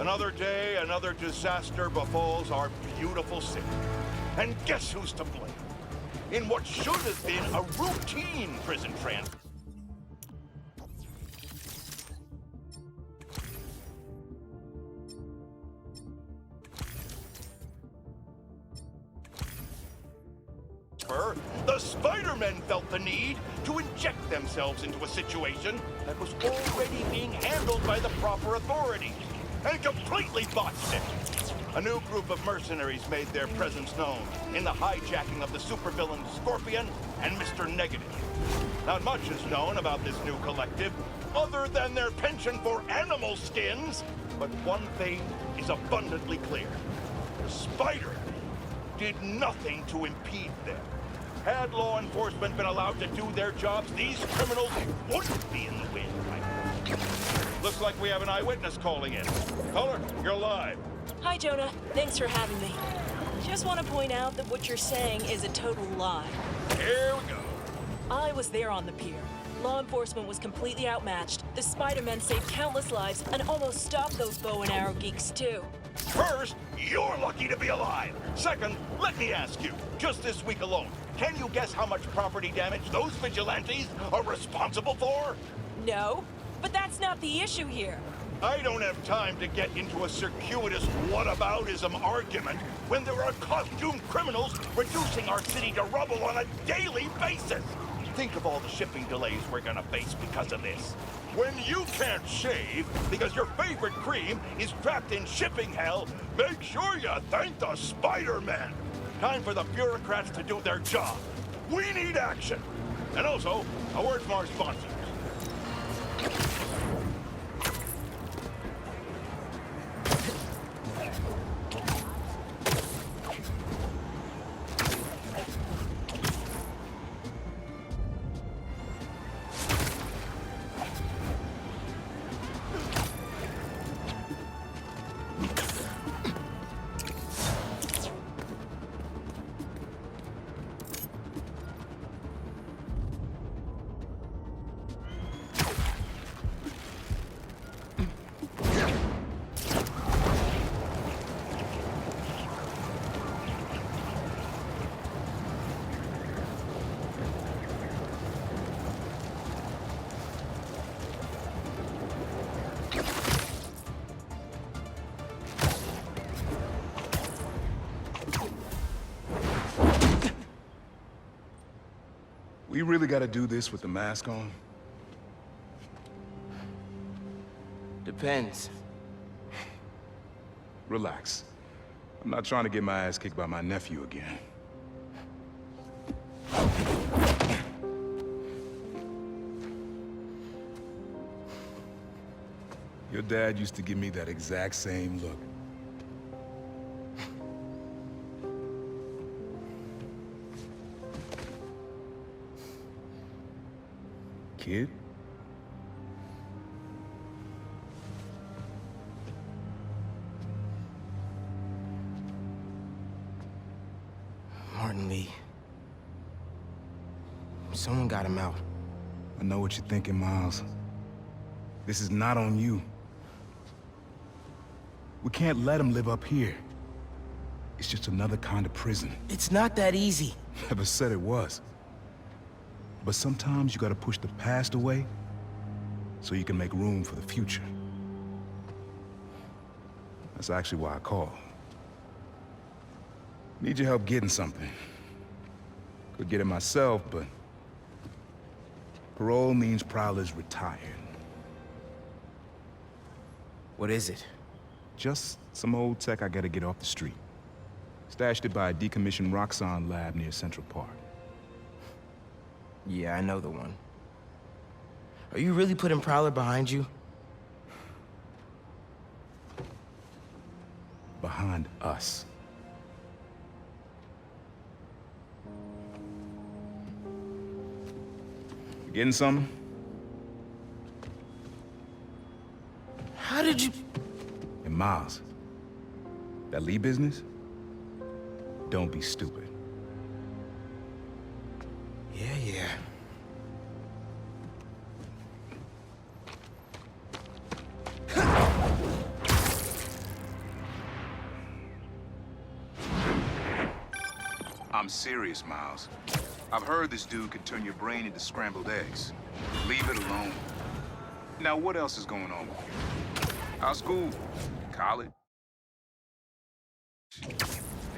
Another day, another disaster befalls our beautiful city. And guess who's to blame? In what should have been a routine prison transfer. The Spidermen felt the need to inject themselves into a situation that was already being handled by the proper authorities, and completely botched it. A new group of mercenaries made their presence known in the hijacking of the supervillain Scorpion and Mr. Negative. Not much is known about this new collective, other than their penchant for animal skins, but one thing is abundantly clear. The Spidermen did nothing to impede them. Had law enforcement been allowed to do their jobs, these criminals wouldn't be in the wind right now. Looks like we have an eyewitness calling in. Caller, you're live. Hi, Jonah. Thanks for having me. Just want to point out that what you're saying is a total lie. Here we go. I was there on the pier. Law enforcement was completely outmatched. The Spider-Men saved countless lives and almost stopped those bow and arrow geeks, too. First, you're lucky to be alive. Second, let me ask you, just this week alone, can you guess how much property damage those vigilantes are responsible for? No, but that's not the issue here. I don't have time to get into a circuitous whataboutism argument when there are costumed criminals reducing our city to rubble on a daily basis. Think of all the shipping delays we're gonna face because of this. When you can't shave because your favorite cream is trapped in shipping hell, make sure you thank the Spider-Men. Time for the bureaucrats to do their job. We need action. And also, a word from our sponsors. We really gotta do this with the mask on? Depends. Relax. I'm not trying to get my ass kicked by my nephew again. Your dad used to give me that exact same look. Kid? Martin Lee. Someone got him out. I know what you're thinking, Miles. This is not on you. We can't let him live up here. It's just another kind of prison. It's not that easy. Never said it was. But sometimes you gotta push the past away so you can make room for the future. That's actually why I called. Need your help getting something. Could get it myself, but parole means Prowler's retired. What is it? Just some old tech I gotta get off the street. Stashed it by a decommissioned Roxxon lab near Central Park. Yeah, I know the one. Are you really putting Prowler behind you? Behind us. You getting something? How did you... And Miles, that Lee business? Don't be stupid. Yeah. I'm serious, Miles. I've heard this dude can turn your brain into scrambled eggs. Leave it alone. Now, what else is going on with you? How's school? College?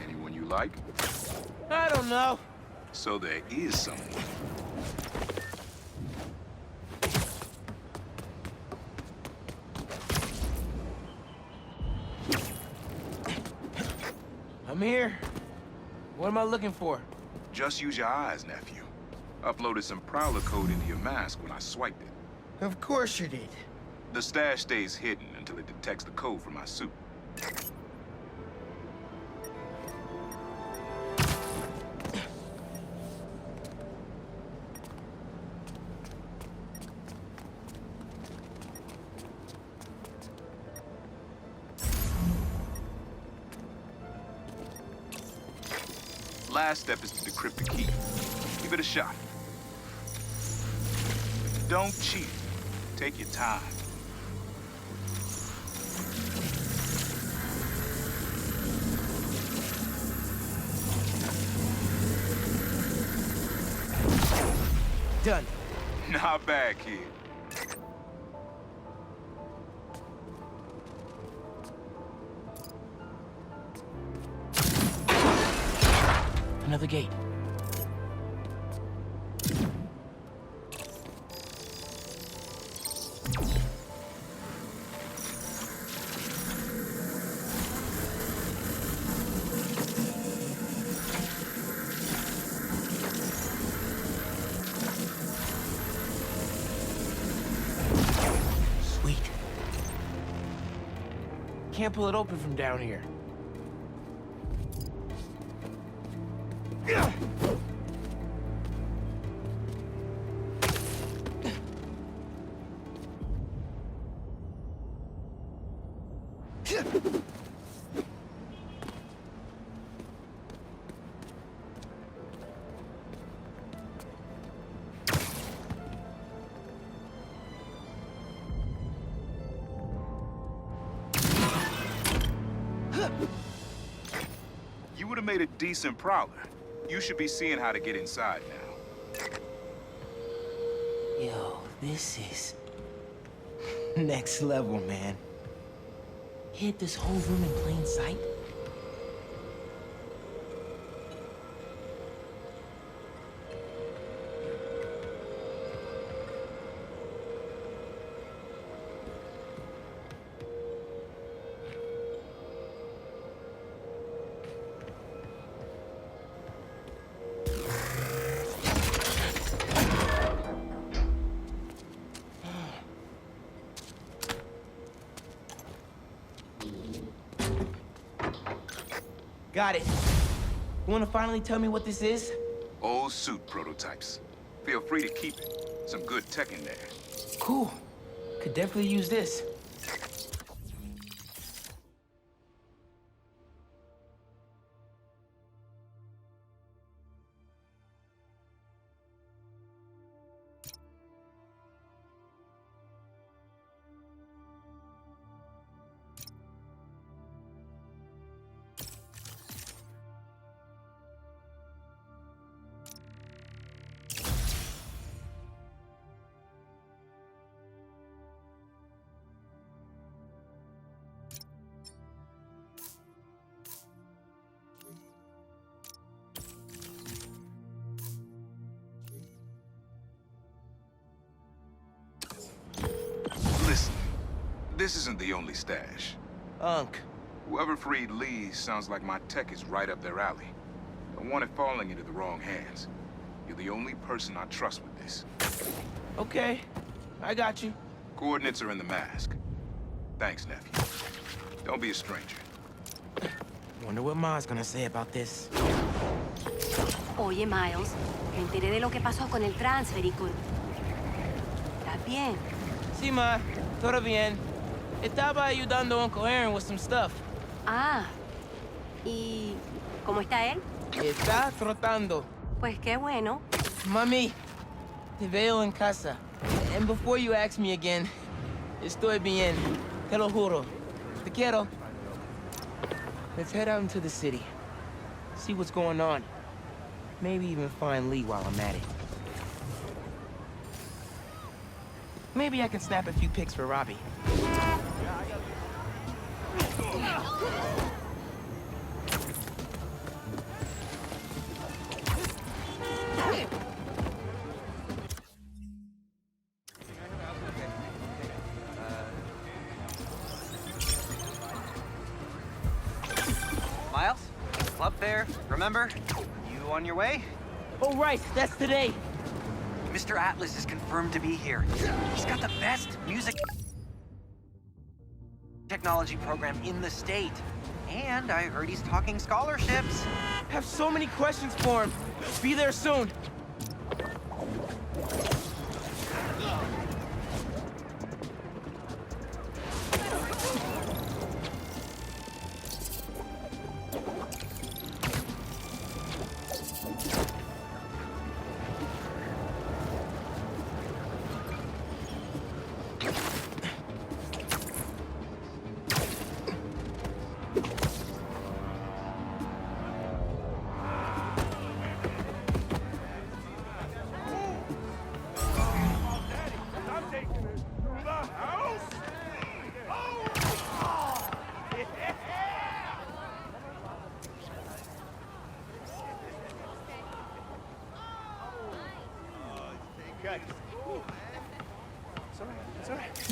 Anyone you like? I don't know. So there is someone. I'm here. What am I looking for? Just use your eyes, nephew. Uploaded some Prowler code into your mask when I swiped it. Of course you did. The stash stays hidden until it detects the code from my suit. Last step is to decrypt the key. Give it a shot. Don't cheat. Take your time. Done. Not bad, kid. Another gate. Sweet. Can't pull it open from down here. You would have made a decent Prowler. You should be seeing how to get inside now. Yo, this is next level, man. Hid this whole room in plain sight? Got it. You wanna finally tell me what this is? Old suit prototypes. Feel free to keep it. Some good tech in there. Cool. Could definitely use this. Listen, this isn't the only stash. Unc. Whoever freed Lee sounds like my tech is right up their alley. Don't want it falling into the wrong hands. You're the only person I trust with this. Okay. I got you. Coordinates are in the mask. Thanks, nephew. Don't be a stranger. Wonder what Ma's gonna say about this. Oye, Miles, me enteré de lo que pasó con el transfer y con... ¿Estás bien? Sí, Ma. Todo bien. Estaba ayudando a Uncle Aaron with some stuff. Ah, ¿y cómo está él? Está trotando. Pues qué bueno. Mami, te veo en casa. And before you ask me again, estoy bien. Te lo juro. Te quiero. Let's head out into the city. See what's going on. Maybe even find Lee while I'm at it. Maybe I can snap a few pics for Robbie. Miles? Club fair, remember? You on your way? Oh, right, that's today. Mr. Atlas is confirmed to be here. He's got the best music technology program in the state. And I heard he's talking scholarships. Have so many questions for him. Be there soon.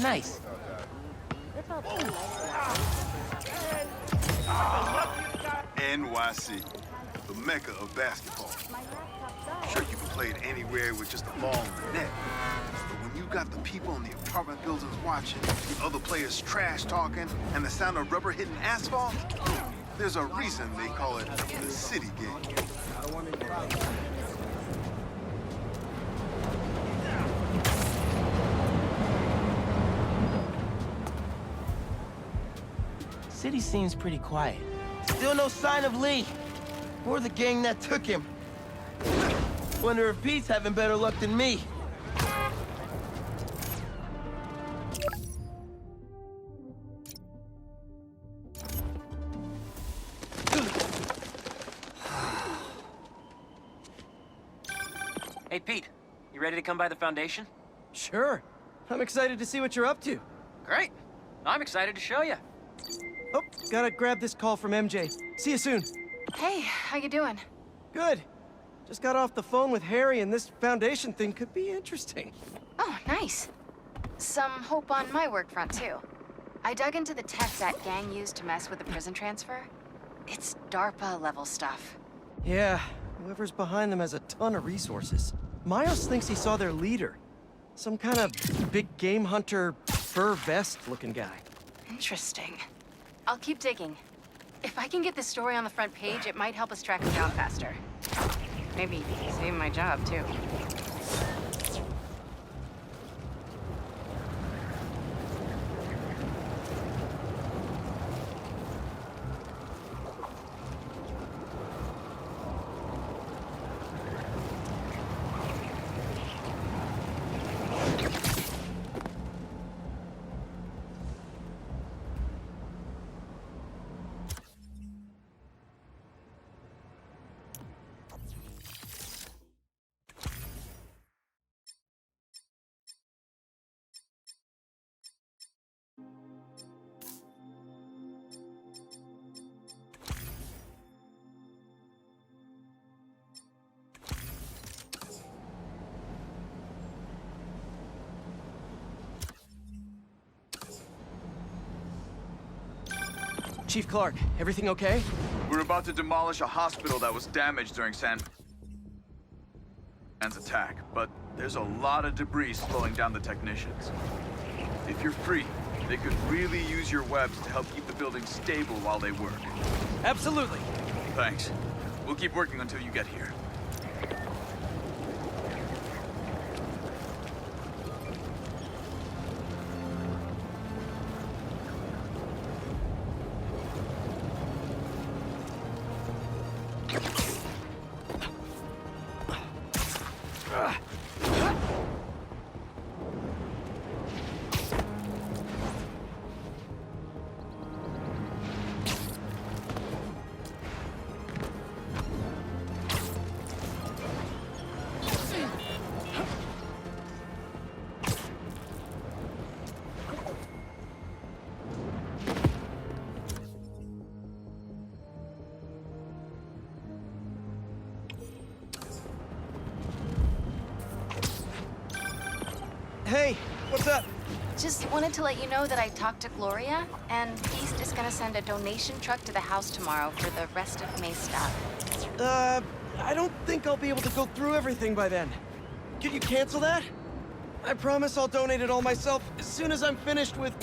Nice. NYC, the mecca of basketball. Sure, you can play it anywhere with just a ball and a net. But when you got the people in the apartment buildings watching, the other players trash talking, and the sound of rubber hitting asphalt, there's a reason they call it the city game. City seems pretty quiet. Still no sign of Lee. Or the gang that took him. Wonder if Pete's having better luck than me. Hey, Pete, you ready to come by the Foundation? Sure. I'm excited to see what you're up to. Great. I'm excited to show you. Oh, gotta grab this call from MJ. See you soon. Hey, how you doing? Good. Just got off the phone with Harry, and this Foundation thing could be interesting. Oh, nice. Some hope on my work front, too. I dug into the tech that gang used to mess with the prison transfer. It's DARPA-level stuff. Yeah, whoever's behind them has a ton of resources. Miles thinks he saw their leader. Some kind of big game hunter, fur vest-looking guy. Interesting. I'll keep digging. If I can get this story on the front page, it might help us track him down faster. Maybe save my job, too. Chief Clark, everything okay? We're about to demolish a hospital that was damaged during San's attack, but there's a lot of debris slowing down the technicians. If you're free, they could really use your webs to help keep the building stable while they work. Absolutely. Thanks. We'll keep working until you get here. Hey, what's up? Just wanted to let you know that I talked to Gloria, and Beast is gonna send a donation truck to the house tomorrow for the rest of May's stuff. I don't think I'll be able to go through everything by then. Can you cancel that? I promise I'll donate it all myself as soon as I'm finished with...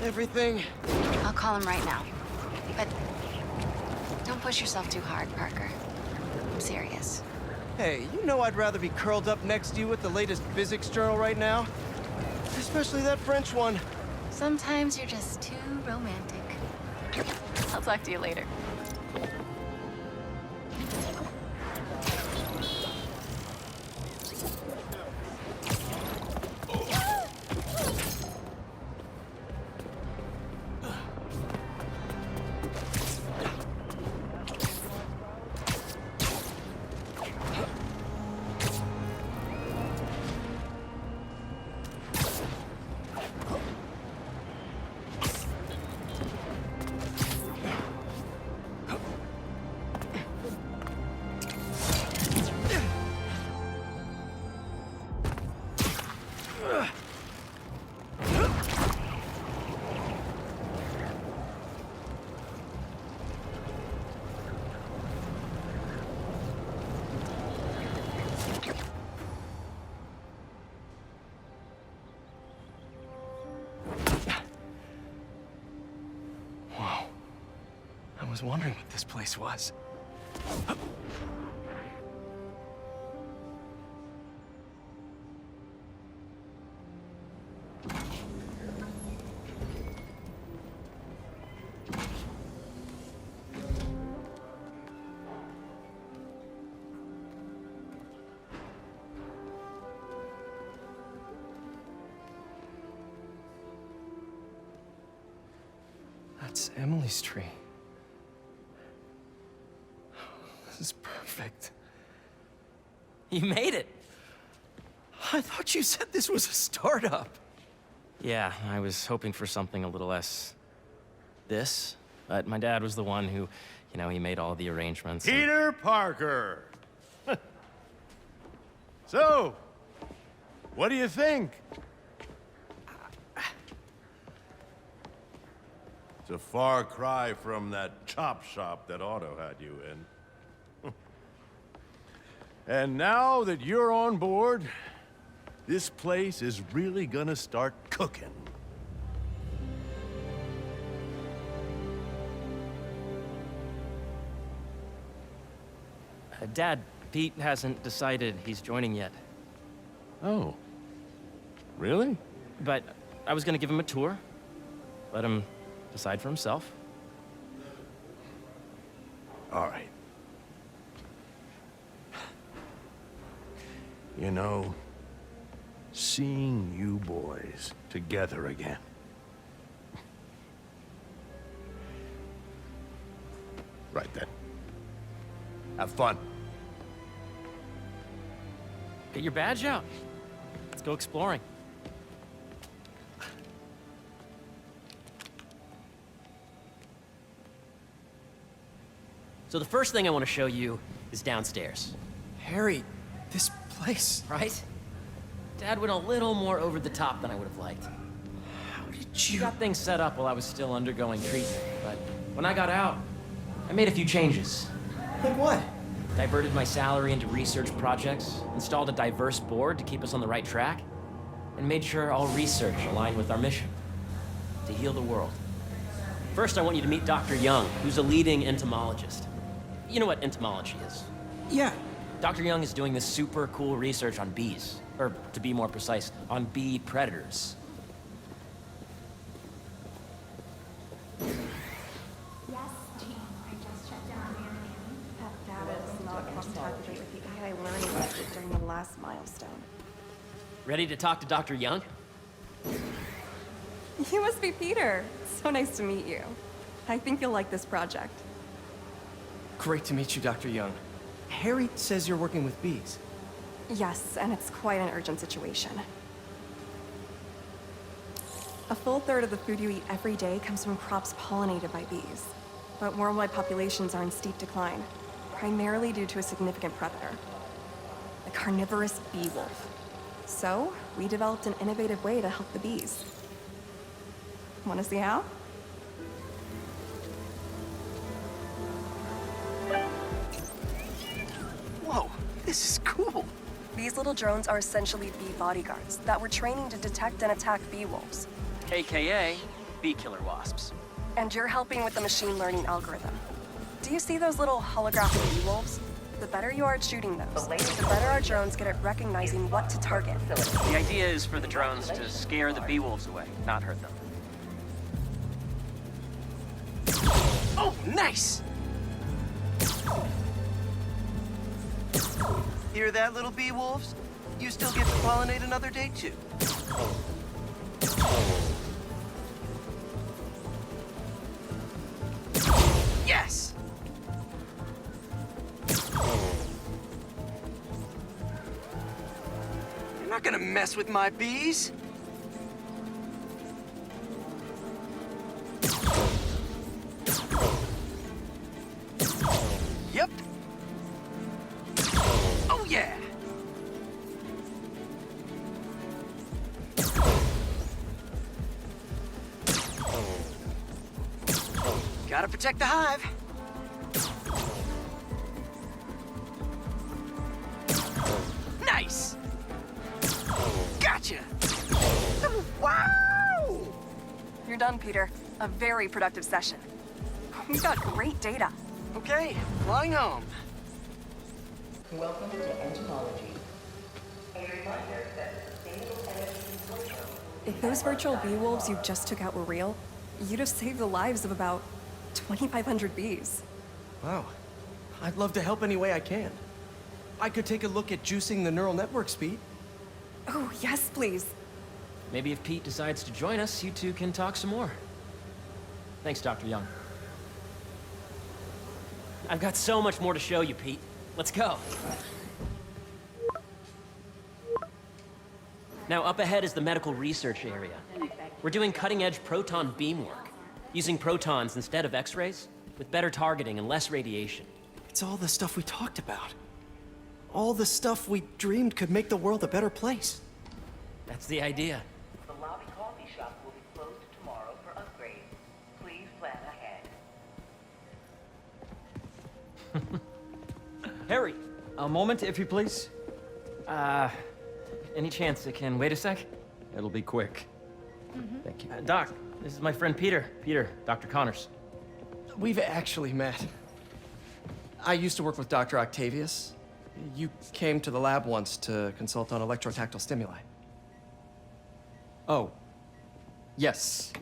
everything. I'll call him right now. But don't push yourself too hard, Parker. I'm serious. Hey, you know I'd rather be curled up next to you with the latest physics journal right now. Especially that French one. Sometimes you're just too romantic. I'll talk to you later. I was wondering what this place was. That's Emily's tree. This is perfect. You made it! I thought you said this was a startup. Yeah, I was hoping for something a little less... this, but my dad was the one who, he made all the arrangements. Peter Parker! So, what do you think? It's a far cry from that chop shop that Otto had you in. And now that you're on board, this place is really gonna start cooking. Dad, Pete hasn't decided he's joining yet. Oh. Really? But I was gonna give him a tour. Let him decide for himself. All right. You know, seeing you boys together again. Right then. Have fun. Get your badge out. Let's go exploring. So the first thing I want to show you is downstairs. Harry, this place... Right? Dad went a little more over the top than I would have liked. How did You you... got things set up while I was still undergoing treatment, but when I got out, I made a few changes. Like what? Diverted my salary into research projects, installed a diverse board to keep us on the right track, and made sure all research aligned with our mission, to heal the world. First, I want you to meet Dr. Young, who's a leading entomologist. You know what entomology is? Yeah. Dr. Young is doing this super cool research on bees, or to be more precise, on bee predators. Yes, Jean. I just checked in on That data is not compatible with the AI learning budget during the last milestone. Ready to talk to Dr. Young? You must be Peter. So nice to meet you. I think you'll like this project. Great to meet you, Dr. Young. Harry says you're working with bees. Yes, and it's quite an urgent situation. A full third of the food you eat every day comes from crops pollinated by bees. But worldwide populations are in steep decline, primarily due to a significant predator, the carnivorous bee wolf. So, we developed an innovative way to help the bees. Want to see how? Whoa, this is cool. These little drones are essentially bee bodyguards that we're training to detect and attack bee wolves. AKA bee killer wasps. And you're helping with the machine learning algorithm. Do you see those little holographic bee wolves? The better you are at shooting those, the better our drones get at recognizing what to target. The idea is for the drones to scare the bee wolves away, not hurt them. Oh, nice! Hear that, little bee wolves? You still get to pollinate another day, too. Yes! You're not gonna mess with my bees. Yep. Oh, yeah. Gotta protect the hive. Nice. Gotcha. Wow! You're done, Peter. A very productive session. We got great data. Okay, flying home. Welcome to entomology. A reminder that sustainable energy control. If those virtual bee wolves you just took out were real, you'd have saved the lives of about 2,500 bees. Wow. I'd love to help any way I can. I could take a look at juicing the neural network speed. Oh, yes, please. Maybe if Pete decides to join us, you two can talk some more. Thanks, Dr. Young. I've got so much more to show you, Pete. Let's go. Now, up ahead is the medical research area. We're doing cutting-edge proton beam work, using protons instead of X-rays, with better targeting and less radiation. It's all the stuff we talked about. All the stuff we dreamed could make the world a better place. That's the idea. The lobby coffee shop will be closed tomorrow for upgrades. Please plan ahead. Harry, a moment, if you please. Any chance it can wait a sec? It'll be quick. Thank you. Doc, this is my friend Peter. Peter, Dr. Connors. We've actually met. I used to work with Dr. Octavius. You came to the lab once to consult on electrotactile stimuli. Oh. Yes.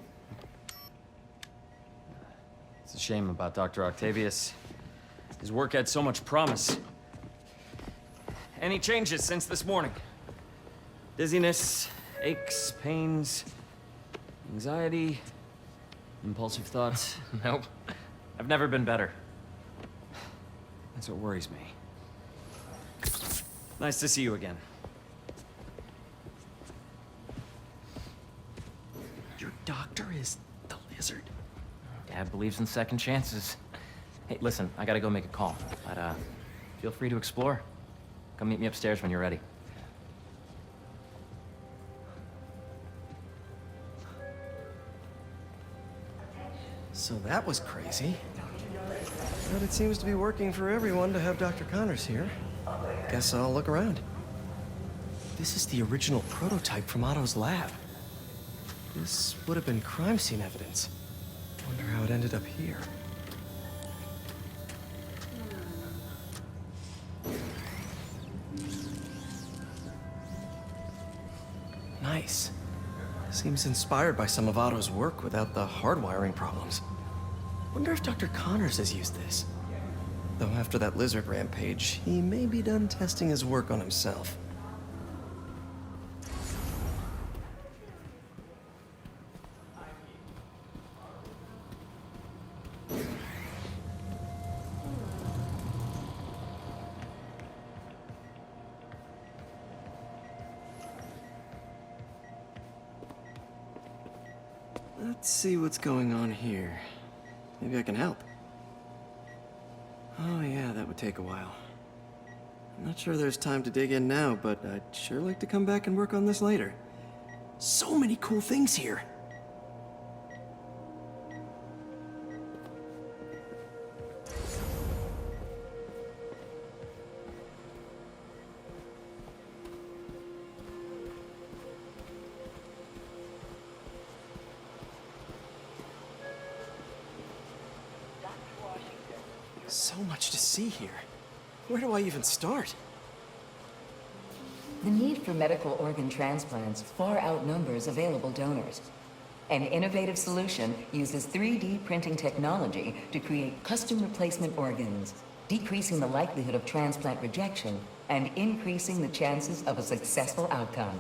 It's a shame about Dr. Octavius. His work had so much promise. Any changes since this morning? Dizziness, aches, pains, anxiety, impulsive thoughts? Nope. I've never been better. That's what worries me. Nice to see you again. Your doctor is the lizard. Dad believes in second chances. Hey, listen, I gotta go make a call. But, feel free to explore. Come meet me upstairs when you're ready. So that was crazy. But it seems to be working for everyone to have Dr. Connors here. Guess I'll look around. This is the original prototype from Otto's lab. This would have been crime scene evidence. Wonder how it ended up here. Nice. Seems inspired by some of Otto's work without the hardwiring problems. Wonder if Dr. Connors has used this. Though after that lizard rampage, he may be done testing his work on himself. Let's see what's going on here. Maybe I can help. Oh yeah, that would take a while. Not sure there's time to dig in now, but I'd sure like to come back and work on this later. So many cool things here. So much to see here. Where do I even start? The need for medical organ transplants far outnumbers available donors. An innovative solution uses 3D printing technology to create custom replacement organs, decreasing the likelihood of transplant rejection and increasing the chances of a successful outcome.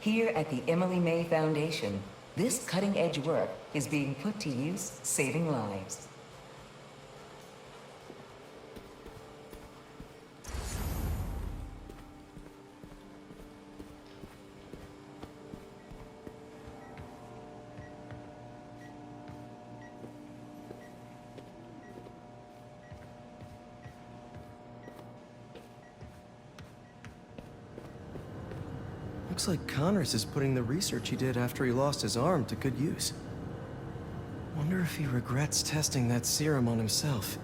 Here at the Emily May Foundation, this cutting-edge work is being put to use, saving lives. Looks like Connors is putting the research he did after he lost his arm to good use. Wonder if he regrets testing that serum on himself.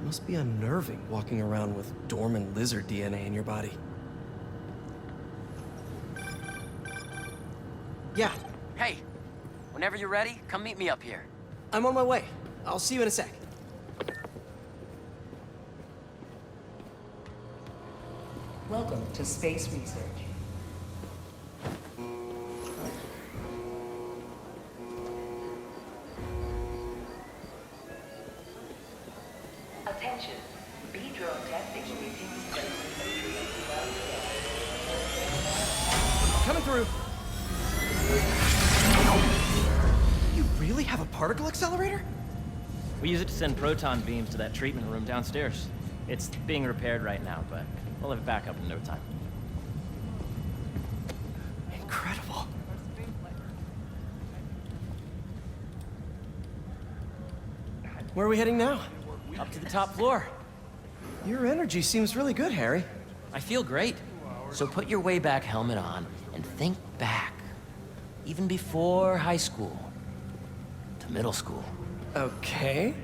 Must be unnerving walking around with dormant lizard DNA in your body. Yeah. Hey, whenever you're ready, come meet me up here. I'm on my way. I'll see you in a sec. Welcome to Space Research. Attention. B-drone testing resumes. Coming through. You really have a particle accelerator? We use it to send proton beams to that treatment room downstairs. It's being repaired right now, but we'll have it back up in no time. Incredible. Where are we heading now? Up to the top floor. Your energy seems really good, Harry. I feel great. So put your way back helmet on and think back. Even before high school. To middle school. Okay.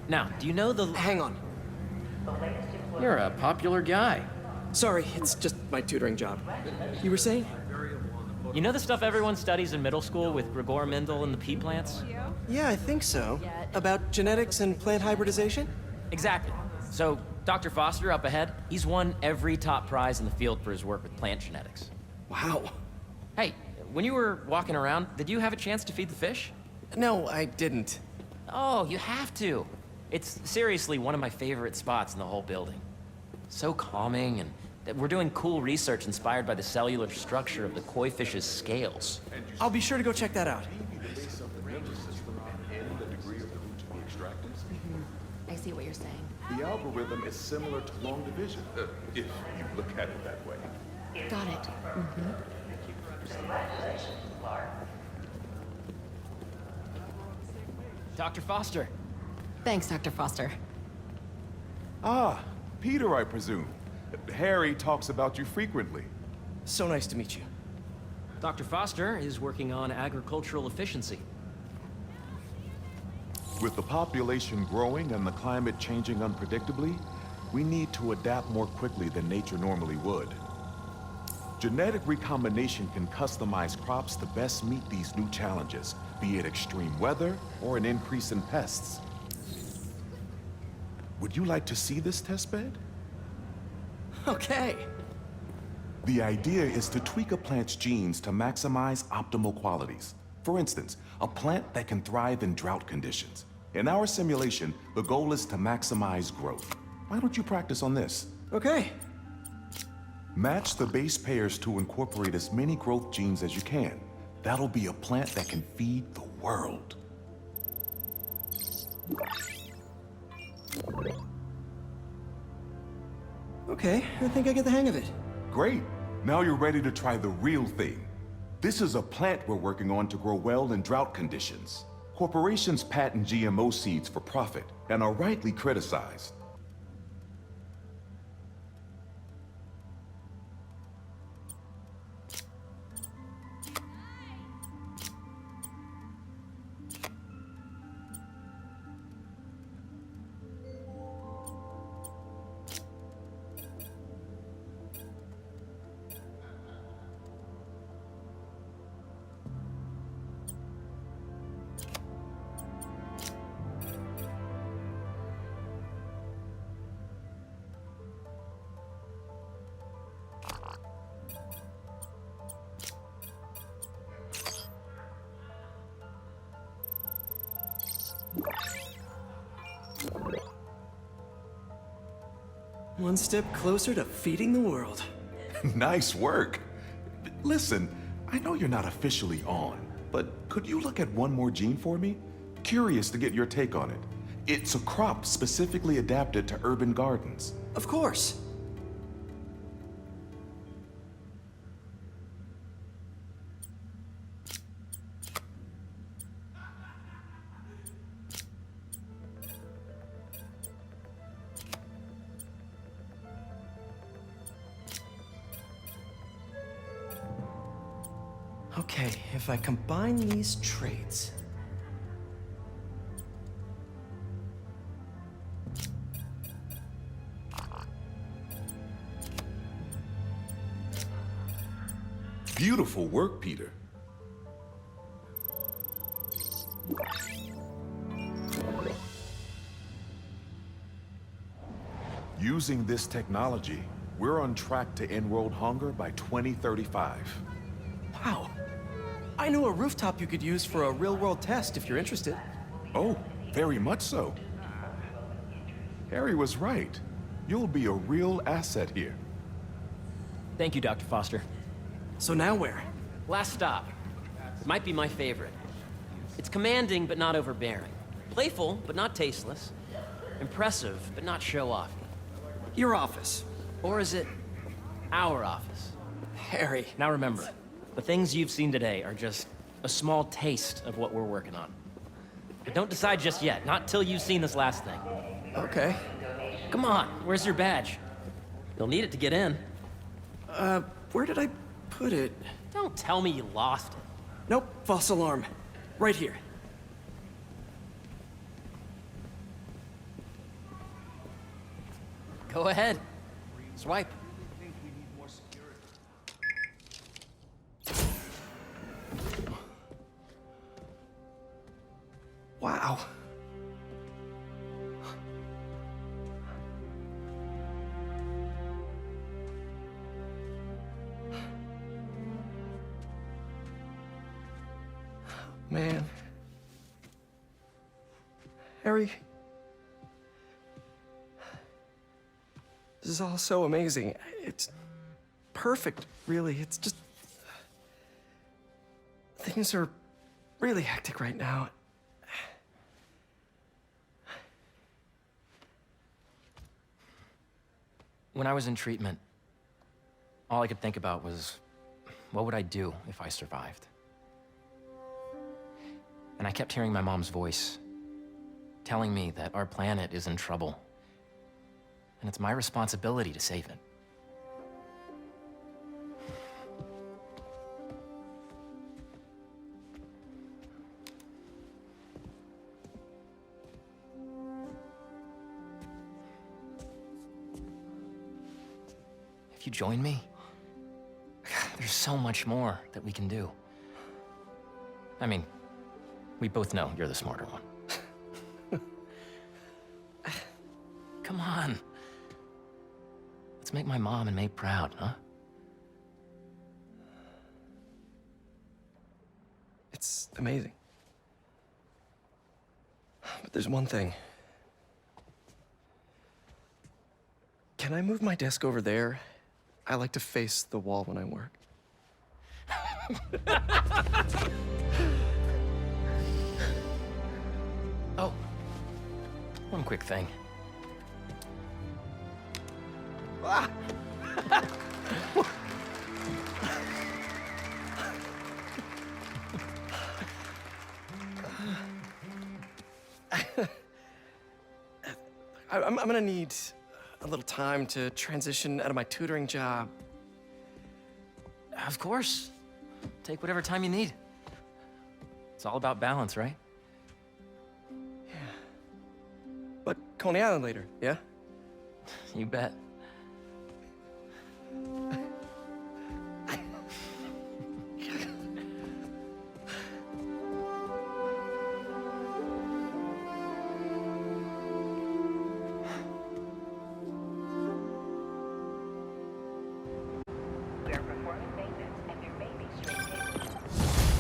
Now, do you know the... Hang on. You're a popular guy. Sorry, it's just my tutoring job. You were saying? You know the stuff everyone studies in middle school with Gregor Mendel and the pea plants? Yeah, I think so. About genetics and plant hybridization? Exactly. So, Dr. Foster up ahead, he's won every top prize in the field for his work with plant genetics. Wow. Hey, when you were walking around, did you have a chance to feed the fish? No, I didn't. Oh, you have to. It's seriously one of my favorite spots in the whole building. So calming, and we're doing cool research inspired by the cellular structure of the koi fish's scales. I'll be sure to go check that out. I see what you're saying. The algorithm is similar to long division, if you look at it that way. Got it. Dr. Foster. Thanks, Dr. Foster. Ah, Peter, I presume. Harry talks about you frequently. So nice to meet you. Dr. Foster is working on agricultural efficiency. With the population growing and the climate changing unpredictably, we need to adapt more quickly than nature normally would. Genetic recombination can customize crops to best meet these new challenges, be it extreme weather or an increase in pests. Would you like to see this testbed? Okay. The idea is to tweak a plant's genes to maximize optimal qualities. For instance, a plant that can thrive in drought conditions. In our simulation, the goal is to maximize growth. Why don't you practice on this? Okay. Match the base pairs to incorporate as many growth genes as you can. That'll be a plant that can feed the world. Okay, I think I get the hang of it. Great. Now you're ready to try the real thing. This is a plant we're working on to grow well in drought conditions. Corporations patent GMO seeds for profit and are rightly criticized. One step closer to feeding the world. Nice work. Listen, I know you're not officially on, but could you look at one more gene for me? Curious to get your take on it. It's a crop specifically adapted to urban gardens. Of course. Okay, if I combine these traits... Beautiful work, Peter. Using this technology, we're on track to end world hunger by 2035. Wow. I know a rooftop you could use for a real-world test if you're interested. Oh, very much so. Harry was right. You'll be a real asset here. Thank you, Dr. Foster. So now where? Last stop. It might be my favorite. It's commanding, but not overbearing. Playful, but not tasteless. Impressive, but not show-off. Your office. Or is it our office? Harry. Now remember, the things you've seen today are just a small taste of what we're working on. But don't decide just yet, not till you've seen this last thing. Okay. Come on, where's your badge? You'll need it to get in. Where did I put it? Don't tell me you lost it. Nope, false alarm. Right here. Go ahead. Swipe. Wow. Man. Harry. This is all so amazing. It's perfect, really. It's just... Things are really hectic right now. When I was in treatment, all I could think about was, what would I do if I survived? And I kept hearing my mom's voice, telling me that our planet is in trouble, and it's my responsibility to save it. If you join me, there's so much more that we can do. I mean, we both know you're the smarter one. Come on. Let's make my mom and May proud, huh? It's amazing. But there's one thing. Can I move my desk over there? I like to face the wall when I work. Oh, one quick thing. Ah! I'm gonna need a little time to transition out of my tutoring job. Of course. Take whatever time you need. It's all about balance, right? Yeah. But Coney Island later, yeah? You bet.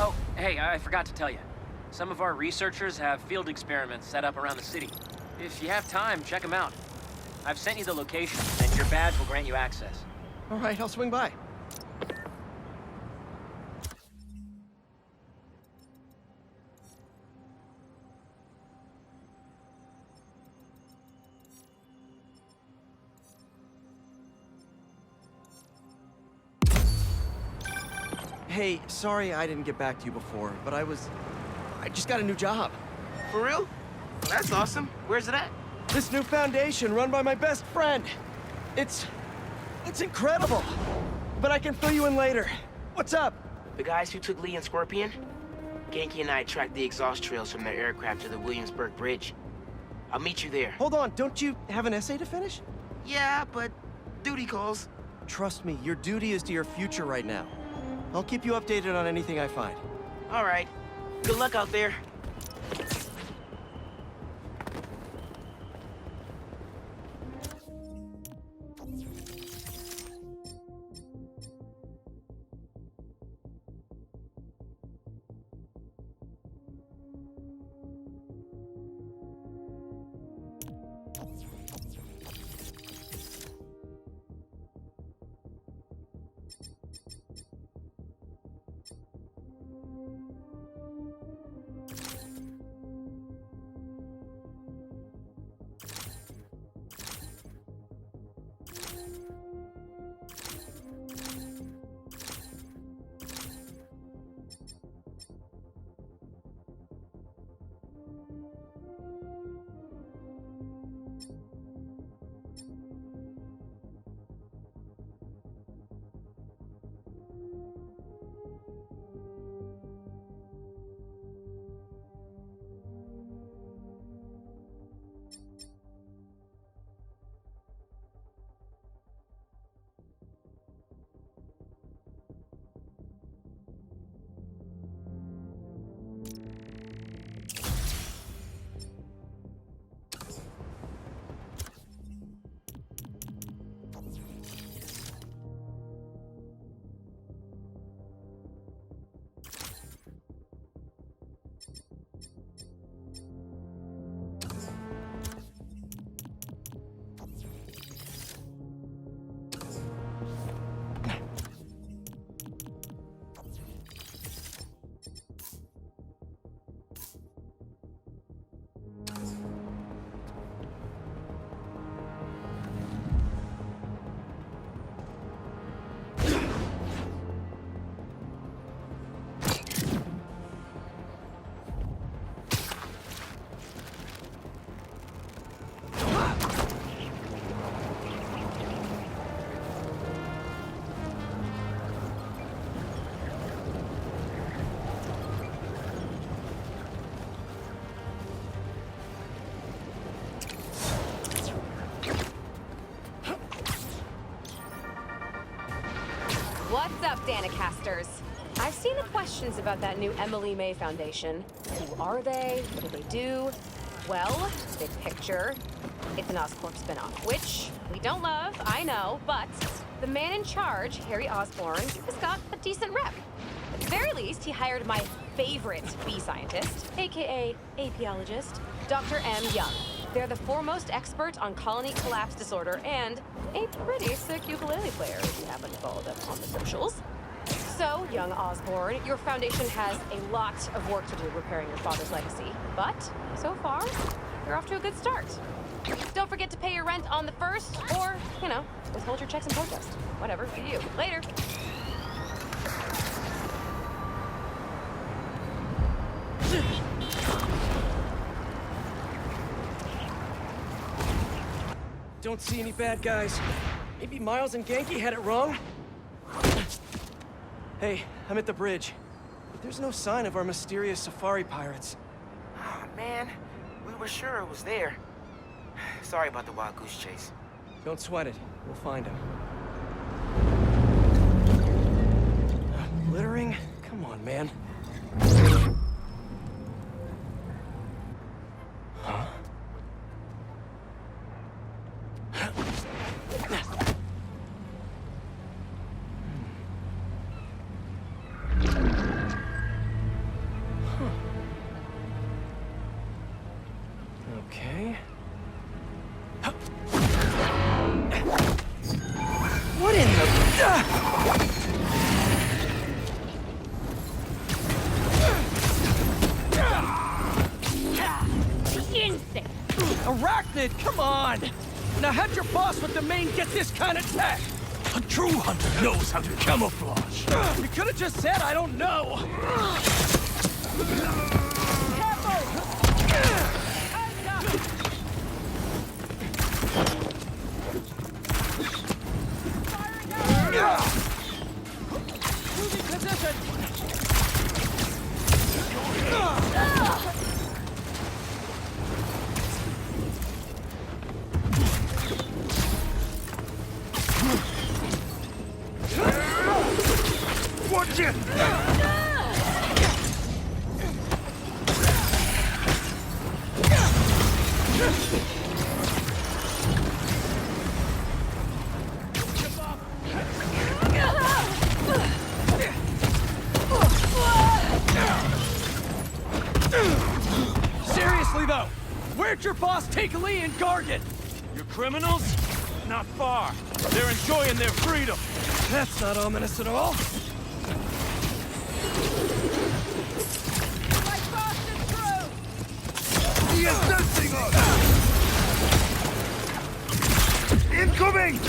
Oh, hey, I forgot to tell you. Some of our researchers have field experiments set up around the city. If you have time, check them out. I've sent you the location, and your badge will grant you access. All right, I'll swing by. Hey, sorry I didn't get back to you before, but I just got a new job. For real? Well, that's awesome. Where's it at? This new foundation run by my best friend. It's incredible. But I can fill you in later. What's up? The guys who took Lee and Scorpion? Genki and I tracked the exhaust trails from their aircraft to the Williamsburg Bridge. I'll meet you there. Hold on, don't you have an essay to finish? Yeah, but duty calls. Trust me, your duty is to your future right now. I'll keep you updated on anything I find. All right. Good luck out there. What's up, Danicasters? I've seen the questions about that new Emily May Foundation. Who are they? What do they do? Well, big picture, it's an Oscorp spinoff, which we don't love, I know, but the man in charge, Harry Osborn, has got a decent rep. At the very least, he hired my favorite bee scientist, aka apiologist, Dr. M. Young. They're the foremost expert on colony collapse disorder and a pretty sick ukulele player if you happen to follow them on the socials. So, young Osborn, your foundation has a lot of work to do repairing your father's legacy. But, so far, you're off to a good start. Don't forget to pay your rent on the 1st, or, withhold your checks in protest. Whatever, for you. Later. Don't see any bad guys. Maybe Miles and Genki had it wrong? Hey, I'm at the bridge. But there's no sign of our mysterious safari pirates. Oh, man. We were sure it was there. Sorry about the wild goose chase. Don't sweat it. We'll find him. Littering? Come on, man. Huh? Okay. Insect! Arachnid, come on! Now how'd your boss with the mane get this kind of tech? A true hunter knows how to camouflage. You could have just said I don't know. Moving position. Watch it! Seriously though, where'd your boss take Lee and Gargan? Your criminals? Not far. They're enjoying their freedom. That's not ominous at all. He is sensing us! Incoming!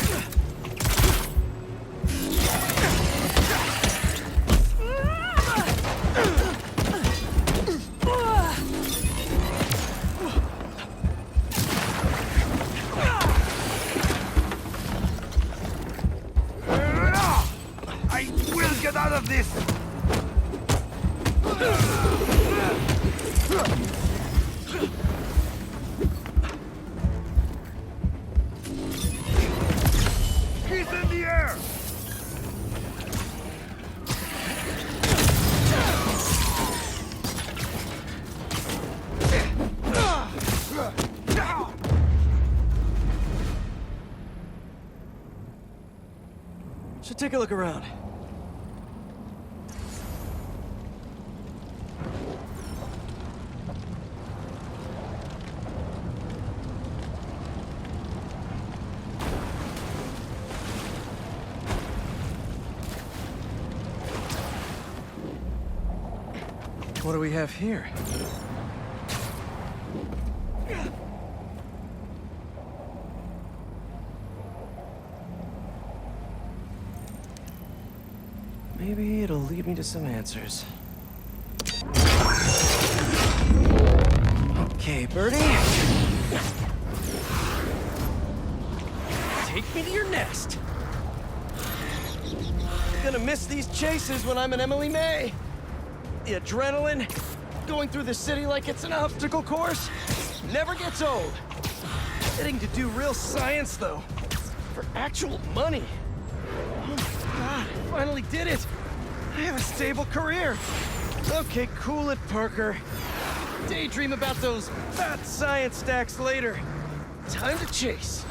I will get out of this! He's in the air! Should take a look around. What do we have here? Maybe it'll lead me to some answers. Okay, Birdie. Take me to your nest. Gonna miss these chases when I'm an Emily May. The adrenaline, going through the city like it's an obstacle course, never gets old. Getting to do real science, though, for actual money. Oh my God, I finally did it. I have a stable career. Okay, cool it, Parker. Daydream about those fat science stacks later. Time to chase.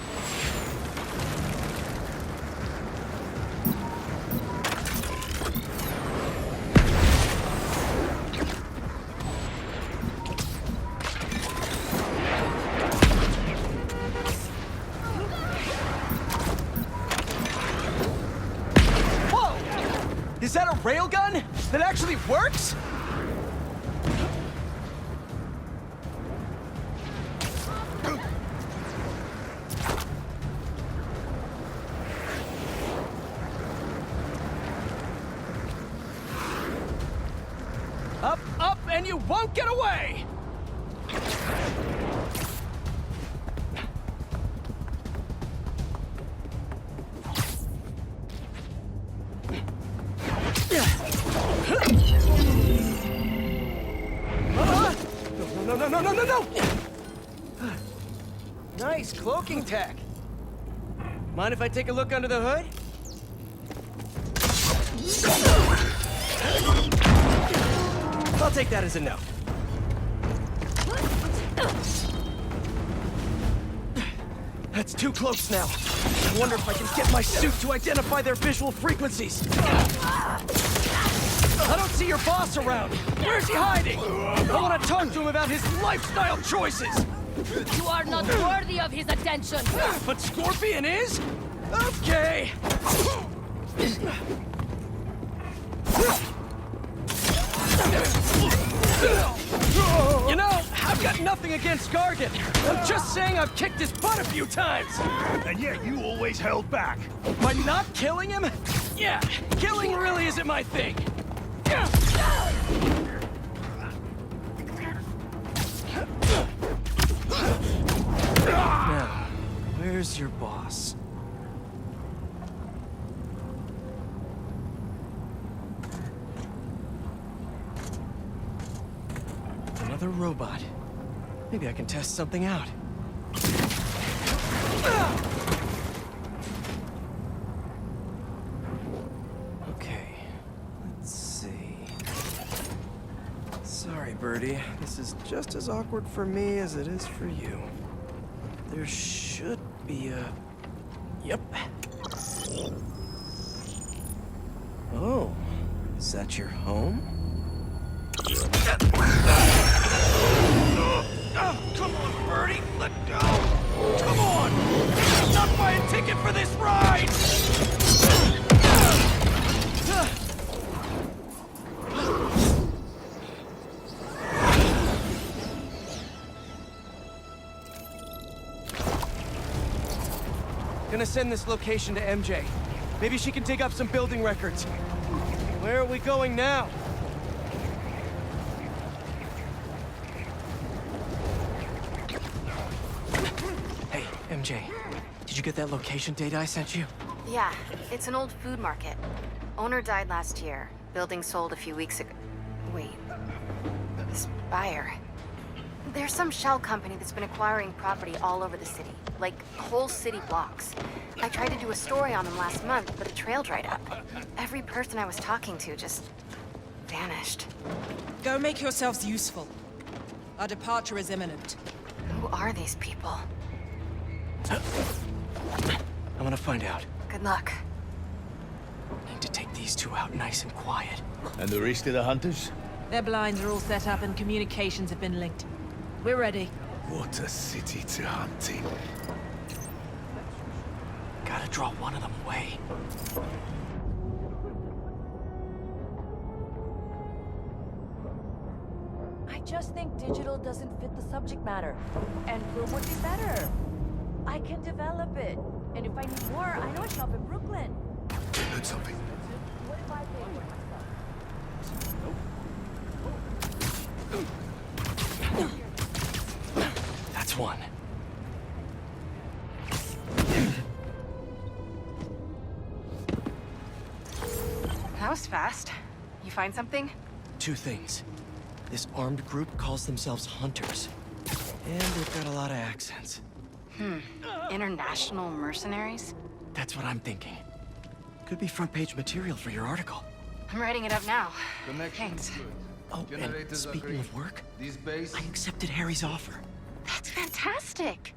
Is that a railgun that actually works? Up, up, and you won't get away! No! Nice cloaking tech. Mind if I take a look under the hood? I'll take that as a no. That's too close now. I wonder if I can get my suit to identify their visual frequencies. I don't see your boss around. Where's he hiding? I want to talk to him about his lifestyle choices. You are not worthy of his attention. But Scorpion is? Okay. nothing against Gargan. I'm just saying I've kicked his butt a few times. And yet you always held back. By not killing him? Yeah, killing really isn't my thing. Now, where's your boss? Another robot. Maybe I can test something out. Okay, let's see. Sorry, Birdie. This is just as awkward for me as it is for you. There should be a... Yep. Oh, is that your home? Oh, come on, Birdie! Let go! Come on! Not buy a ticket for this ride! Gonna send this location to MJ. Maybe she can dig up some building records. Where are we going now? Hey, MJ. Did you get that location data I sent you? Yeah, it's an old food market. Owner died last year. Building sold a few weeks ago. Wait. Spire. There's some shell company that's been acquiring property all over the city. Like, whole city blocks. I tried to do a story on them last month, but the trail dried up. Every person I was talking to just... vanished. Go make yourselves useful. Our departure is imminent. Who are these people? I'm gonna find out. Good luck. Need to take these two out nice and quiet. And the rest of the hunters? Their blinds are all set up and communications have been linked. We're ready. What a city to hunt in. Gotta draw one of them away. I just think digital doesn't fit the subject matter. And film would be better. I can develop it. And if I need more, I know a shop in Brooklyn. Heard something. What if I pay for myself? That's one. That was fast. You find something? Two things. This armed group calls themselves Hunters. And they've got a lot of accents. International mercenaries? That's what I'm thinking. Could be front page material for your article. I'm writing it up now. Thanks. Oh, and speaking of work, I accepted Harry's offer. That's fantastic.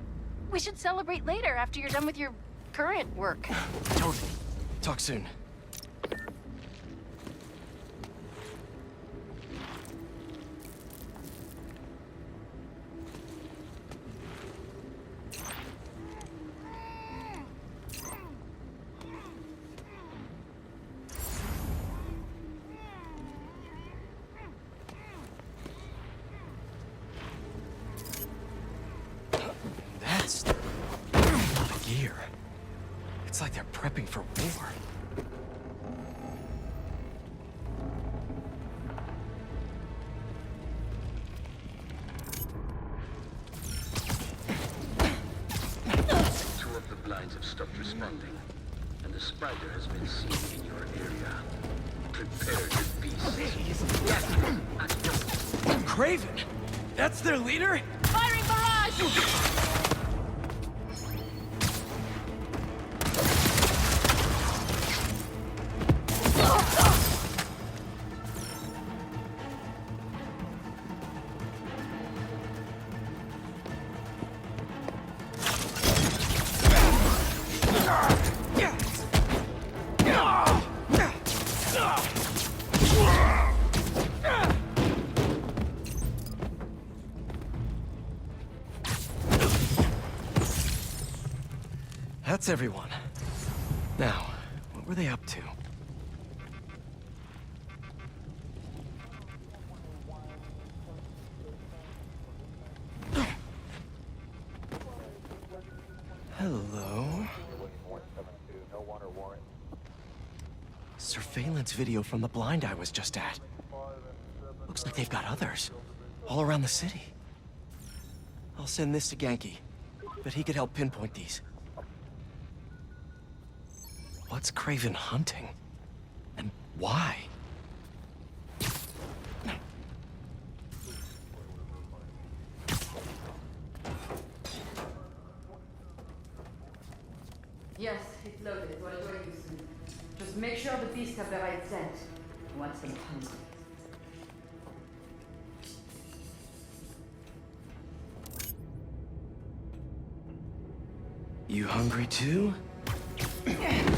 We should celebrate later after you're done with your current work. Totally. Talk soon. That's a lot of gear. It's like they're prepping for war. Two of the blinds have stopped responding, and the spider has been seen in your area. Prepare the beast. Craven! That's their leader? Firing barrage! That's everyone. Now, what were they up to? Surveillance video from the blind I was just at. Looks like they've got others. All around the city. I'll send this to Genki. But he could help pinpoint these. What's Craven hunting? And why? Yes, it's loaded. What do you see? Just make sure the beasts have the right scent. I want some hungry. You hungry too? Another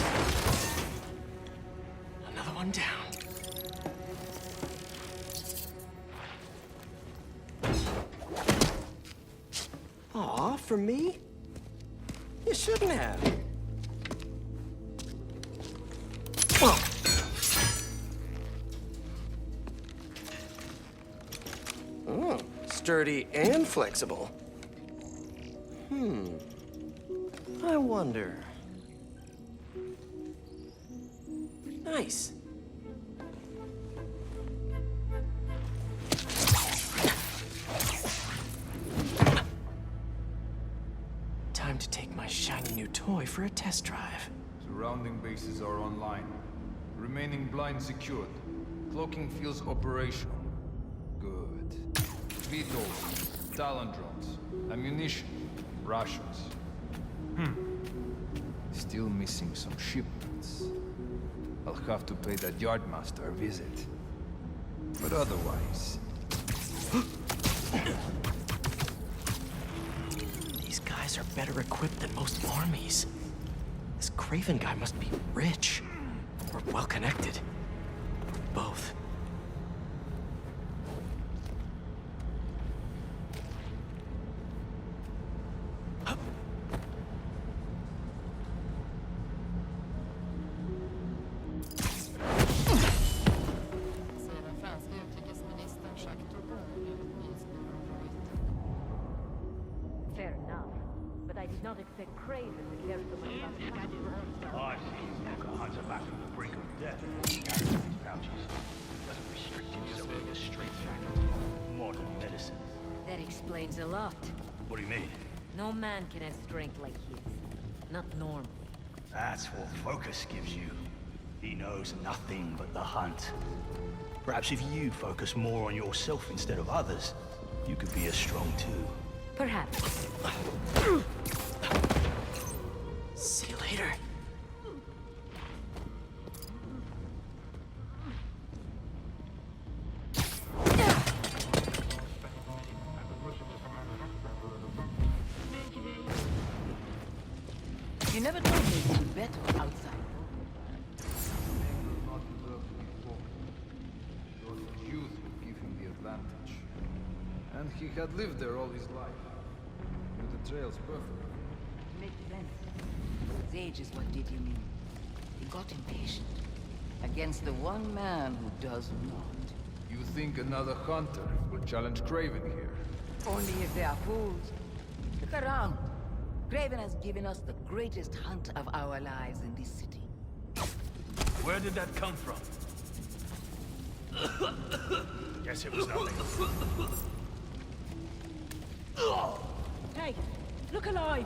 one down. Aw, for me? You shouldn't have. Oh, sturdy and flexible. I wonder. Nice. Time to take my shiny new toy for a test drive. Surrounding bases are online. Remaining blind secured. Cloaking fields operational. Good. VTOLs, Talon drones, ammunition, rations. Still missing some shipments. I'll have to pay that yardmaster a visit. But otherwise... These guys are better equipped than most armies. This Craven guy must be rich. Or well-connected. Or both. Fair enough. But I did not expect Craven to care so much about the I've seen Walker hunter back from the brink of death. Carrying these pouches. Doesn't restrict himself to a straight jacket. Modern medicine. That explains a lot. What do you mean? No man can have strength like his. Not normally. That's what focus gives you. He knows nothing but the hunt. Perhaps if you focus more on yourself instead of others, you could be as strong too. Perhaps. See you later. You never told me it's better outside. Those youth would give him the advantage. And he had lived there all his life. Knew the trails perfectly. Makes sense. Age is what did you mean? He got impatient. Against the one man who does not. You think another hunter will challenge Craven here? Only if they are fools. Look around. Craven has given us the greatest hunt of our lives in this city. Where did that come from? Guess it was nothing. Hey, look alive!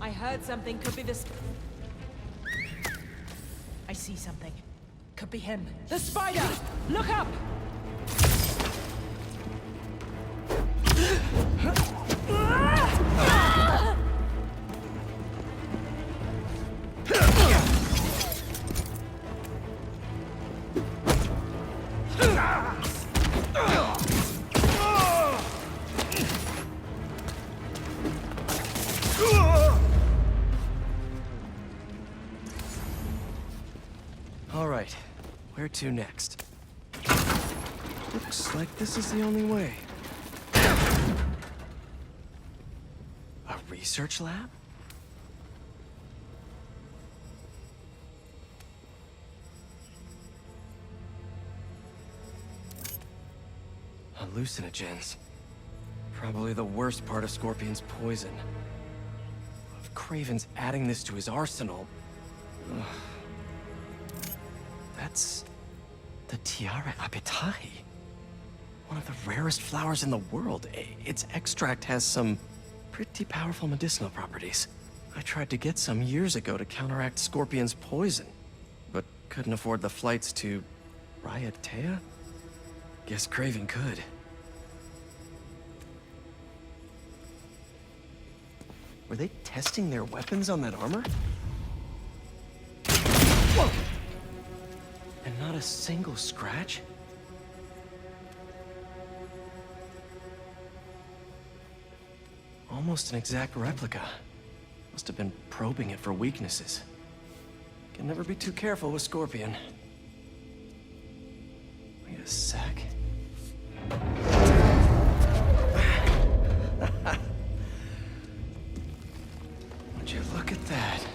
I heard something. Could be this. I see something. Could be him. The spider! Look up! All right, where to next? Looks like this is the only way. A research lab? Hallucinogens. Probably the worst part of Scorpion's poison. Of if Craven's adding this to his arsenal... Ugh. That's... the Tiara Apitai. One of the rarest flowers in the world. Its extract has some pretty powerful medicinal properties. I tried to get some years ago to counteract Scorpion's poison, but couldn't afford the flights to Raiatea? Guess Craven could. Were they testing their weapons on that armor? Whoa! And not a single scratch? Almost an exact replica. Must have been probing it for weaknesses. Can never be too careful with Scorpion. Wait a sec. Would you look at that?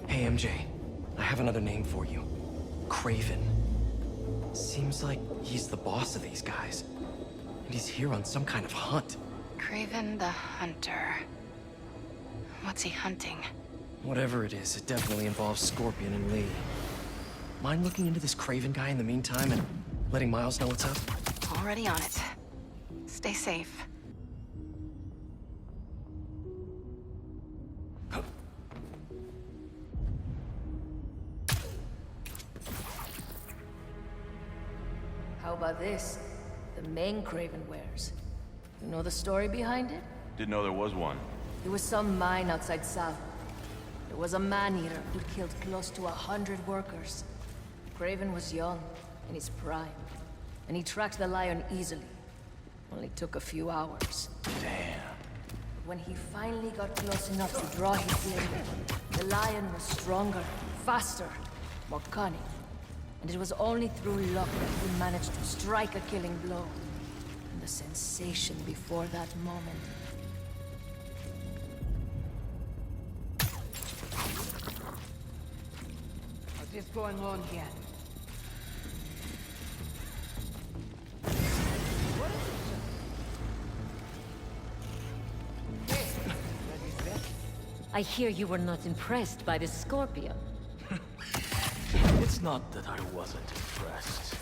Hey, MJ. I have another name for you. Craven. Seems like he's the boss of these guys. And he's here on some kind of hunt. Craven the Hunter. What's he hunting? Whatever it is, it definitely involves Scorpion and Lee. Mind looking into this Craven guy in the meantime and letting Miles know what's up? Already on it. Stay safe. How about this? The main Craven wears. You know the story behind it? Didn't know there was one. There was some mine outside South. There was a man-eater who killed close to 100 workers. Craven was young, in his prime, and he tracked the lion easily. Only took a few hours. Damn. When he finally got close enough to draw his blade, the lion was stronger, faster, more cunning. And it was only through luck that he managed to strike a killing blow. And the sensation before that moment. What is going on here? I hear you were not impressed by the Scorpion. It's not that I wasn't impressed.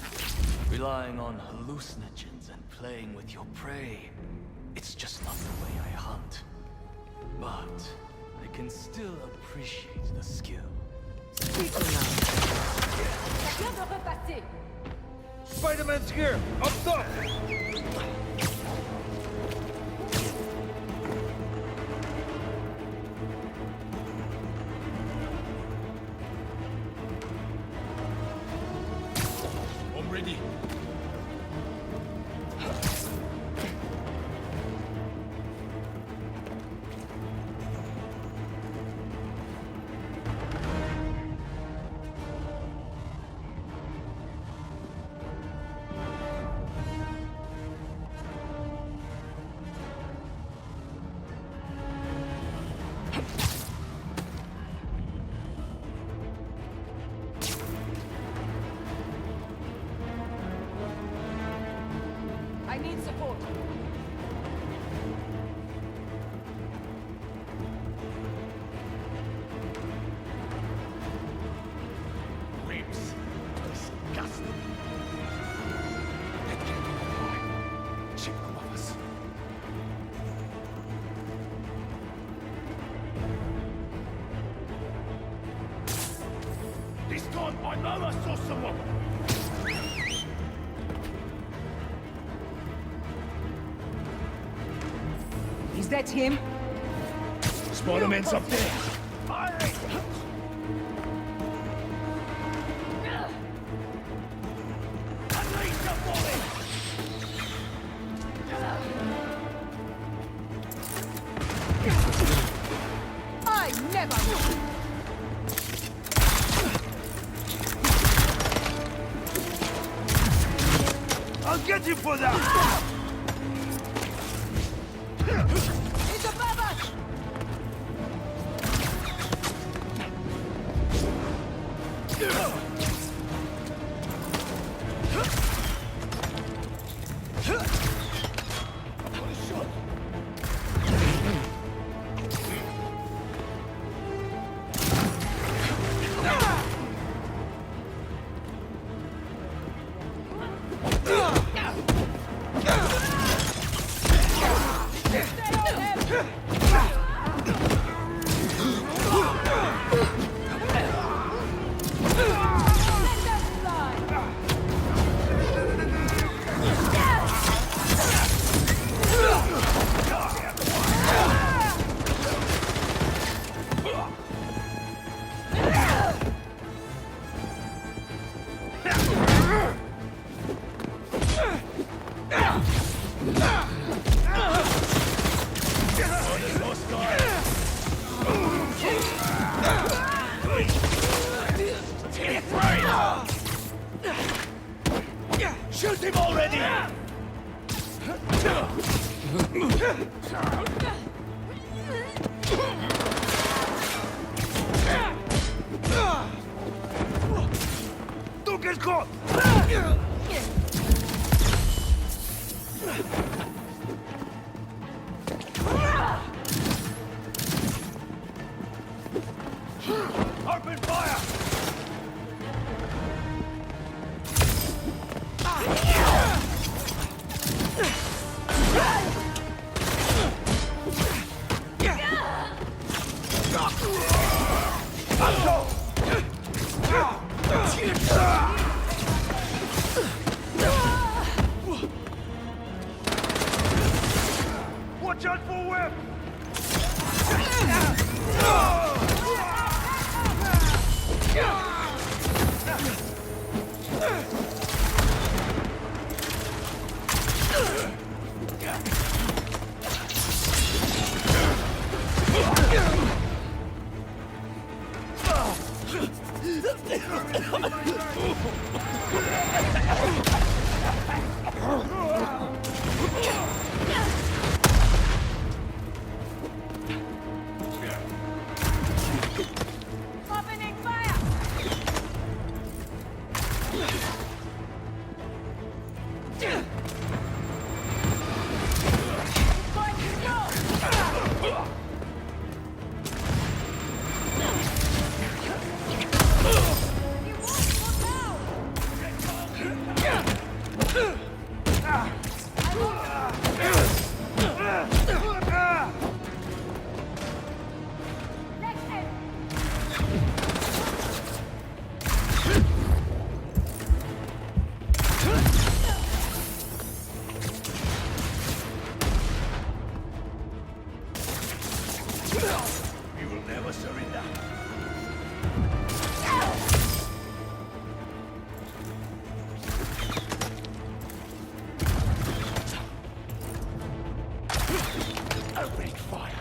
Relying on hallucinogens and playing with your prey, it's just not the way I hunt. But I can still appreciate the skill. Spiderman's here! Up top! I'm ready. I need support. Ribs. Disgusting. Check them off us. This time, I know I saw someone. Is that him? Spider-Man's up there. Firing! Unleash the bullet! I never. I'll get you for that! It's above us! Shoot him already! Don't get caught! Open fire! Watch out for whip! Opening fire! We will never surrender. Opening fire.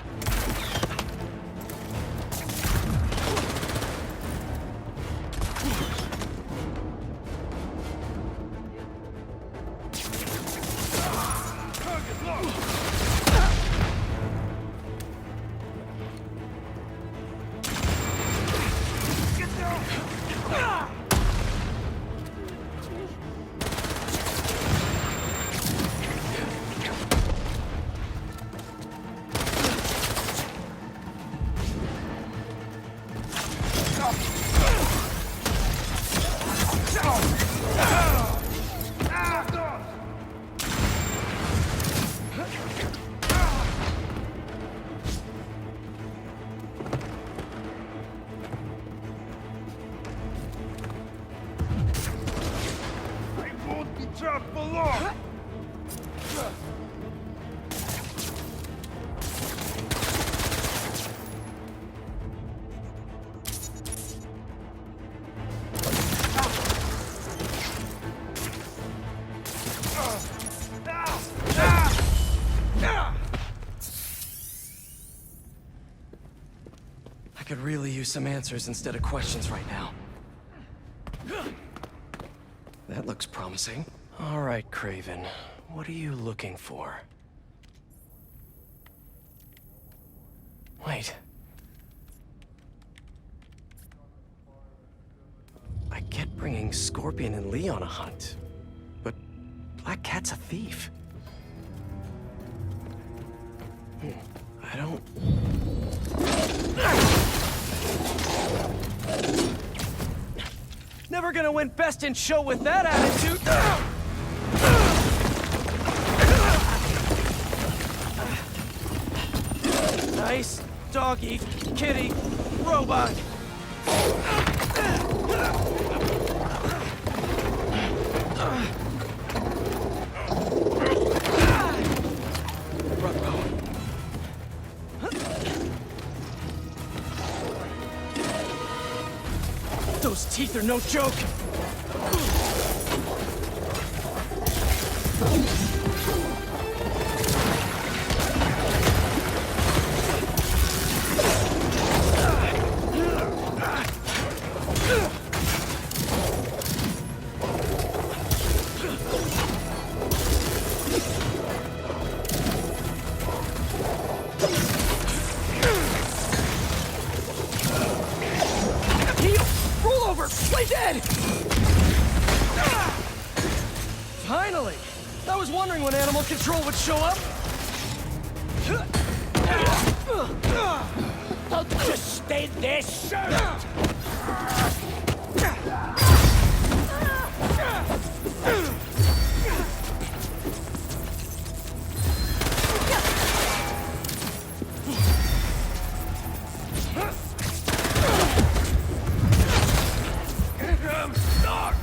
Target locked. Get down! I won't be trapped for long! I could really use some answers instead of questions right now. That looks promising. All right, Craven. What are you looking for? Wait. I get bringing Scorpion and Lee on a hunt, but Black Cat's a thief. I don't... Never gonna win Best in Show with that attitude! Nice doggy, kitty, robot! Those teeth are no joke! control would show up? Don't just stay there, sir! I'm stuck!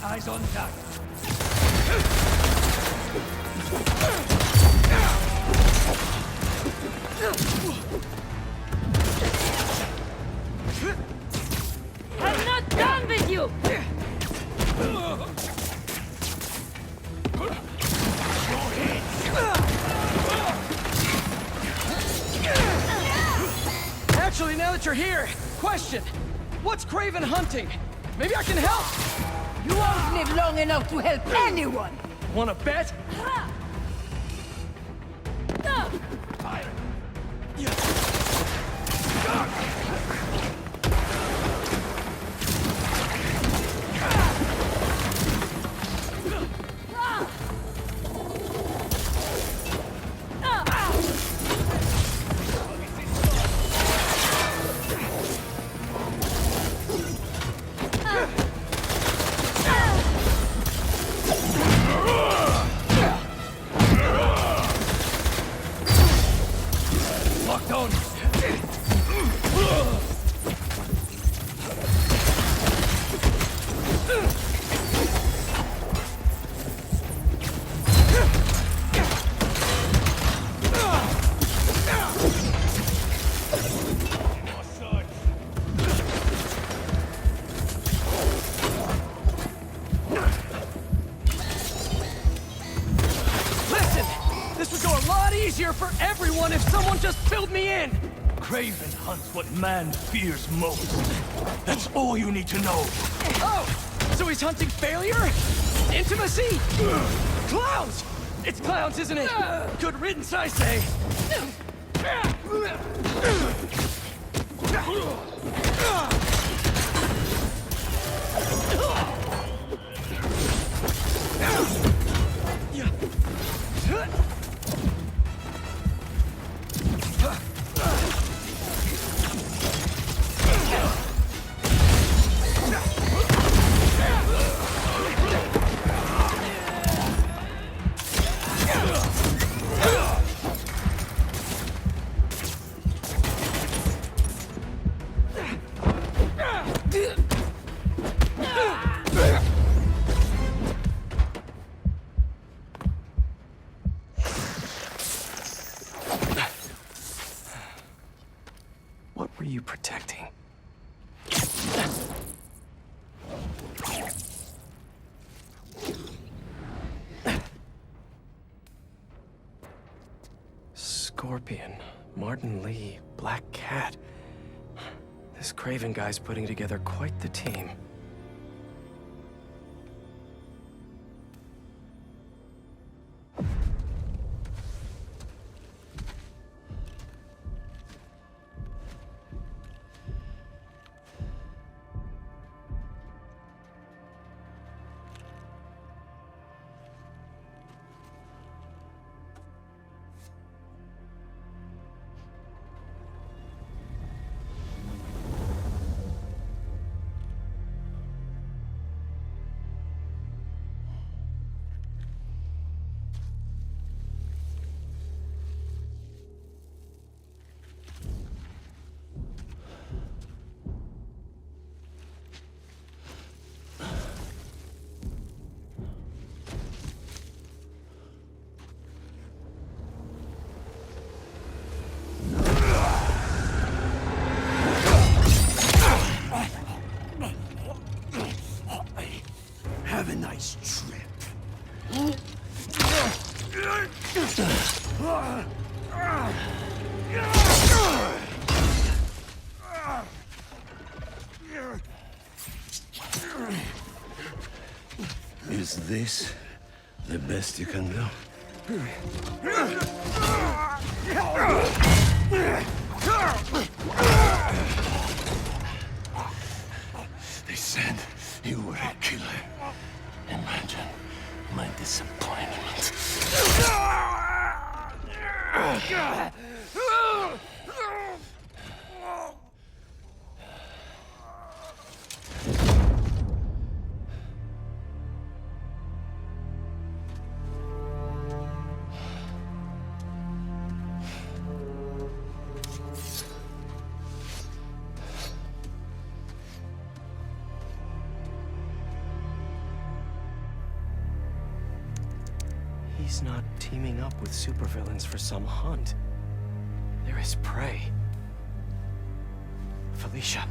Eyes on target. I'm not done with you! Actually, now that you're here, question. What's Craven hunting? Maybe I can help! You won't live long enough to help anyone! Wanna bet? Locked on. Listen! This would go a lot easier for everyone if someone just filled me in! Craven hunts what man fears most. That's all you need to know. Oh! So he's hunting failure? Intimacy? Clowns! It's clowns, isn't it? Good riddance, I say. What were you protecting? Scorpion, Martin Lee, Black Cat. This Craven guy's putting together quite the team. Have a nice trip. Is this the best you can do? said you were a killer. Imagine my disappointment. He's not teaming up with supervillains for some hunt. There is prey. Felicia.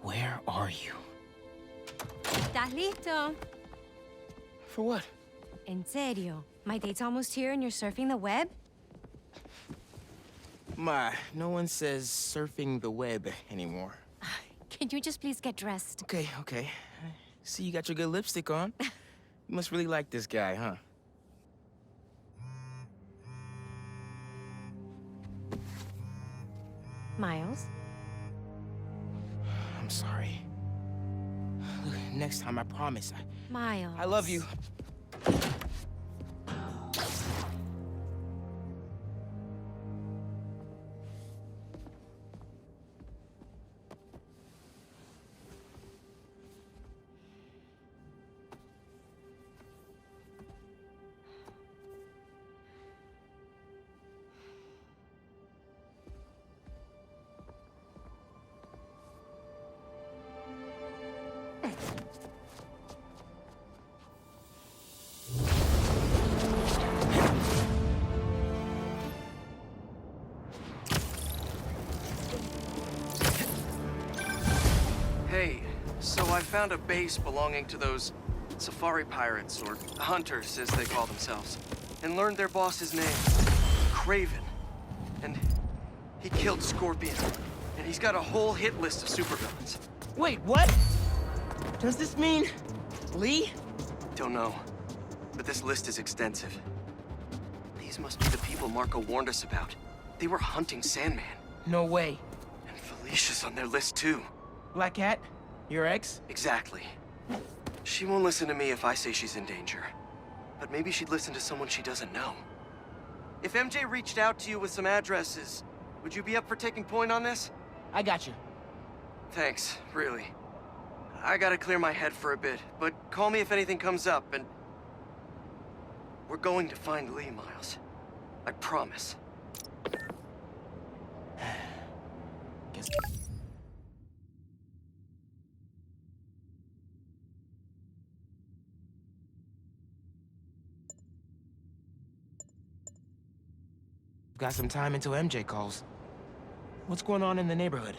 Where are you? ¿Estás listo? For what? En serio? My date's almost here and you're surfing the web? Ma, no one says surfing the web anymore. Can you just please get dressed? Okay, okay. See, you got your good lipstick on. You must really like this guy, huh? Miles? I'm sorry. Look, next time, I promise. Miles. I love you. Hey, so I found a base belonging to those safari pirates, or hunters, as they call themselves, and learned their boss's name, Craven. And he killed Scorpion, and he's got a whole hit list of supervillains. Wait, what? Does this mean Lee? Don't know, but this list is extensive. These must be the people Marco warned us about. They were hunting Sandman. No way. And Felicia's on their list too. Black Cat? Your ex? Exactly. She won't listen to me if I say she's in danger. But maybe she'd listen to someone she doesn't know. If MJ reached out to you with some addresses, would you be up for taking point on this? I got you. Thanks, really. I gotta clear my head for a bit, but call me if anything comes up, and... we're going to find Lee, Miles. I promise. Guess... Got some time until MJ calls. What's going on in the neighborhood?